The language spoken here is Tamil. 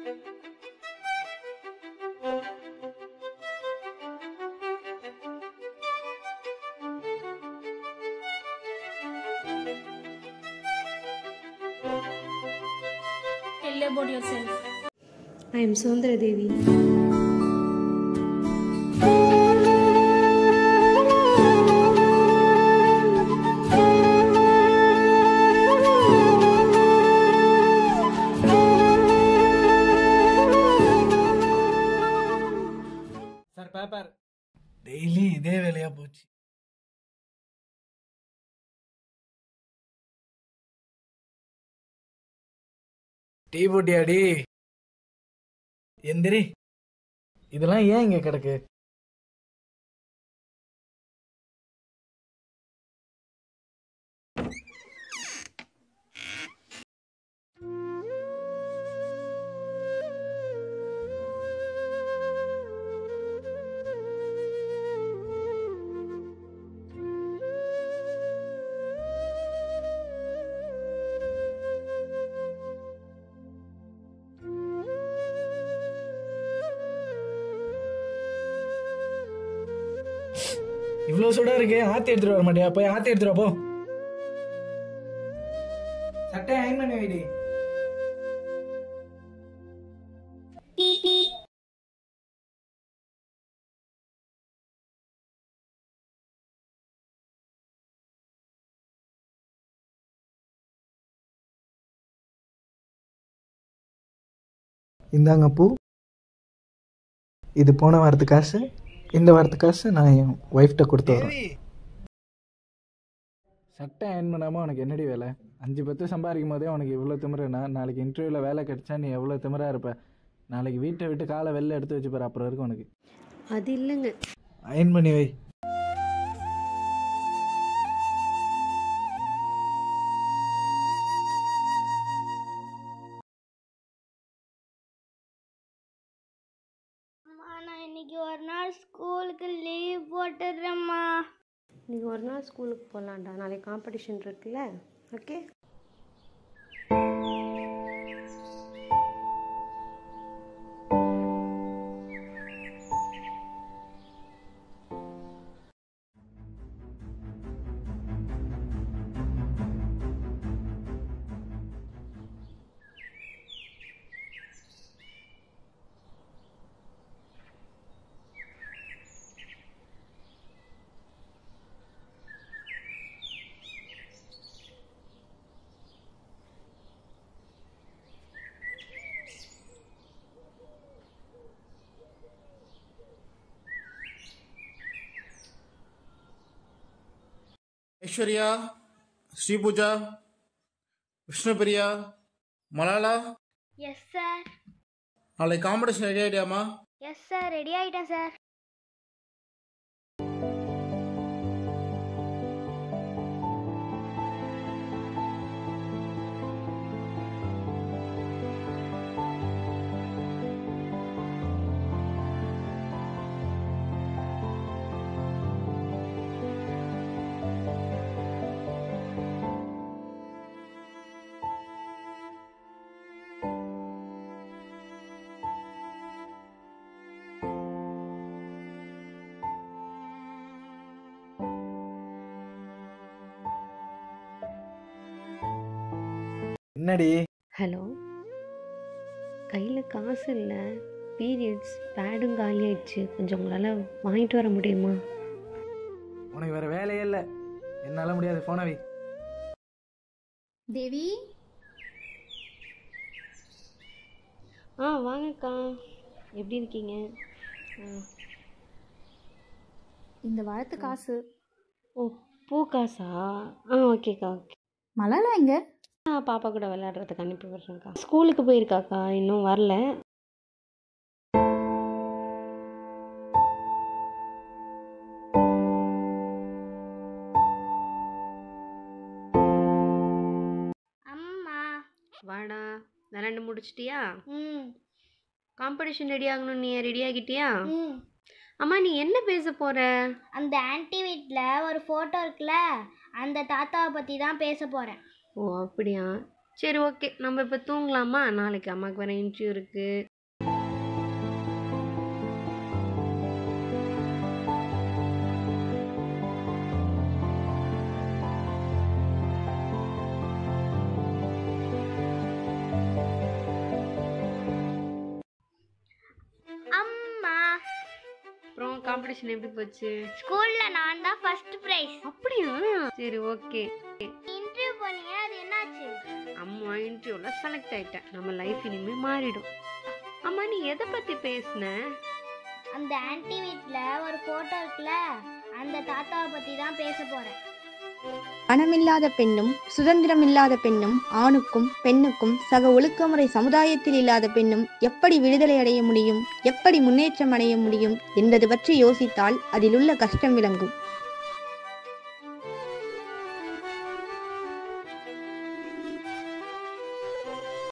Tell about yourself. I am Sondra Devi. Sir, paper. Daily இதே வேலையா போச்சு. டீ போட்டியாடி? எந்திரி. இதெல்லாம் ஏன் இங்க கிடக்கு? இவ்வளவு சூடா இருக்கு, ஆத்தி எடுத்துட்டு வர மாட்டியா? போய் ஆத்தி எடுத்துட்டு போ. சட்டை அயன் பண்ணி வைடி. இந்தாங்க பூ. இது போன வாரத்து காசு. இந்த வாரத்து காசு நான் என் ஒய்ஃப்ட்ட கொடுத்து வரேன். சட்டை அயன் பண்ணாமல் உனக்கு என்னடி வேலை? 5-10 சம்பாதிக்கும் போதே உனக்கு இவ்வளோ திமிருனா, நாளைக்கு இன்டர்வியூவில் வேலை கிடைச்சா நீ எவ்வளோ திமிராக இருப்ப? நாளைக்கு வீட்டை விட்டு காலை வெளில எடுத்து வச்சு பாரு, அப்புறம் இருக்கும் உனக்கு. அது இல்லைங்க. அயன் பண்ணி வை. இன்னைக்கு ஒரு நாள் ஸ்கூலுக்கு லீவ் போட்டுடுறேம்மா. நீங்கள் ஒரு நாள் ஸ்கூலுக்கு போகலான்டா, நாளைக்கு காம்படிஷன் இருக்குல்ல. Okay. Aishwarya, Sripooja, Vishnupriya, Malala. Yes sir. நாளைக்கு காம்படிஷன் ரெடி ஆகிட்டியாமா? எஸ் சார், ரெடி ஆகிட்டேன் சார். என்னடி? ஹலோ, கையில் காசு இல்லை, பீரியட்ஸ், பேடும் காலி ஆயிடுச்சு. கொஞ்சம் உங்களால் வாங்கிட்டு வர முடியுமா? உனக்கு வேற வேலையே இல்லை, என்னால் முடியாது. போன வை. தேவி. வாங்கக்கா, எப்படி இருக்கீங்க? இந்த வாரத்து காசு. ஓ, பூ காசா? ஓகேக்கா, ஓகே. மலாலா எங்க? பாப்பா கூட விளையாடுறதுக்கு அனுப்பி விட்றேங்க்கா. ஸ்கூலுக்கு போயிருக்காக்கா, இன்னும் வரல. அம்மா. வாடா, விளையாண்டு முடிச்சிட்டியா? காம்படிஷன் ரெடி ஆகணும். நீ ரெடி ஆகிட்டியா? அம்மா, நீ என்ன பேச போற? அந்த ஆன்ட்டி வீட்டில் ஒரு ஃபோட்டோ இருக்குல்ல, அந்த தாத்தாவை பற்றி தான் பேச போகிறேன். ஓ அப்படியா, சரி ஓகே, நம்ம இப்போ தூங்கலாமா? நாளைக்கு அம்மாவுக்கு வேற இன்டர்வியூ இருக்கு. அம்மா, அப்புறம் காம்படிஷன் எப்படி போச்சு? ஸ்கூல்ல நான் தான் ஃபர்ஸ்ட் பிரைஸ். அப்படியா? சரி ஓகே. இன்டர்வியூ பண்ணீங்க, அது என்னாச்சு? அம்மா இன்டர்வியூல செலக்ட் ஆயிட்டேன். நம்ம லைஃப் இனிமே மாறிடும். அம்மா நீ எதை பத்தி பேசுன? அந்த ஆன்ட்டி வீட்ல ஒரு போட்டோ இருக்குல்ல, அந்த தாத்தாவை பத்தி தான் பேச போறேன். பணமில்லாத பெண்ணும் சுதந்திரமில்லாத பெண்ணும் ஆணுக்கும் பெண்ணுக்கும் சக ஒழுக்கமுறை சமுதாயத்தில் இல்லாத பெண்ணும் எப்படி விடுதலை அடைய முடியும், எப்படி முன்னேற்றம் அடைய முடியும் என்பது பற்றி யோசித்தால் அதில் உள்ள கஷ்டம் விளங்கும்.